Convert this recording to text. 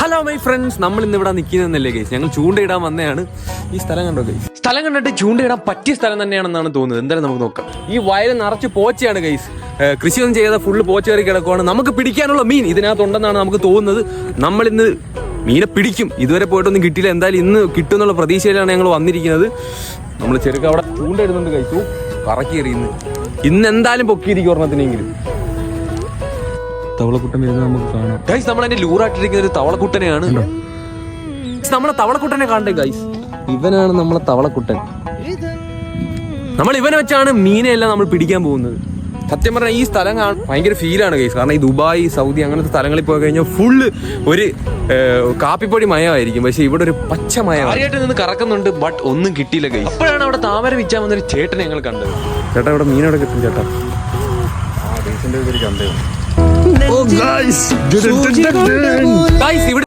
Hello my friends, നമ്മൾ ഇന്ന് ഇവിടെ നിൽക്കുന്നതല്ലേ ഗൈസ്, ഞങ്ങൾ ചൂണ്ടയിടാൻ വന്നതാണ്. ഈ സ്ഥലം കണ്ടോ ഗൈസ്? സ്ഥലം കണ്ടിട്ട് ചൂണ്ടയിടാൻ പറ്റിയ സ്ഥലം തന്നെയാണെന്നാണ് തോന്നുന്നത്. എന്തായാലും നമുക്ക് നോക്കാം. ഈ വയൽ നിറച്ച് പോച്ചയാണ് ഗൈസ്. കൃഷിയൊന്നും ചെയ്യാതെ ഫുള്ള് പോച്ച കയറി കിടക്കുവാണ്. നമുക്ക് പിടിക്കാനുള്ള മീൻ ഇതിനകത്തുണ്ടെന്നാണ് നമുക്ക് തോന്നുന്നത്. നമ്മളിന്ന് മീനെ പിടിക്കും. ഇതുവരെ പോയിട്ടൊന്നും കിട്ടിയില്ല. എന്തായാലും ഇന്ന് കിട്ടുമെന്നുള്ള പ്രതീക്ഷയിലാണ് ഞങ്ങൾ വന്നിരിക്കുന്നത്. നമ്മൾ ചെറുക്ക അവിടെ ചൂണ്ടയിടുന്നുണ്ട് ഗൈസ്. പറക്കി എറിയുന്നു. ഇന്ന് എന്തായാലും പൊക്കിയിരിക്കും ഒരെണ്ണത്തിനെങ്കിലും. തവളക്കുട്ടൻ വരുന്നത് നമുക്ക് കാണാം ഗൈസ്. നമ്മൾ അതിന്റെ ലൂറായിട്ടിരിക്കുന്ന ഒരു തവളക്കുട്ടനെയാണ്. നമ്മളെ തവളക്കുട്ടനെ കാണണ്ടേ ഗൈസ്? ഇവനാണ് നമ്മളെ തവളക്കുട്ടൻ. നമ്മൾ ഇവനെ വെച്ചാണ് മീനെല്ലാം നമ്മൾ പിടിക്കാൻ പോകുന്നത്. സത്യം പറഞ്ഞാൽ ഈ സ്ഥലം ഭയങ്കര ഫീലാണ് ഗൈസ്. കാരണം ഈ ദുബായ്, സൗദി അങ്ങനത്തെ സ്ഥലങ്ങളിൽ പോയി കഴിഞ്ഞാൽ ഫുള്ള് ഒരു കാപ്പിപ്പൊടി മയമായിരിക്കും. പക്ഷെ ഇവിടെ ഒരു പച്ച മയം ആയിട്ട് നിന്ന് കറക്കുന്നുണ്ട്. ബട്ട് ഒന്നും കിട്ടിയില്ല ഗൈസ്. അപ്പോഴാണ് അവിടെ താമര വിച്ചാൻ വന്നൊരു ചേട്ടനെ ഞങ്ങൾ കണ്ടത്. ചേട്ടാ ഇവിടെ മീനോടെ കിട്ടും ചേട്ടാ. ഗൈസ് ഇവിടെ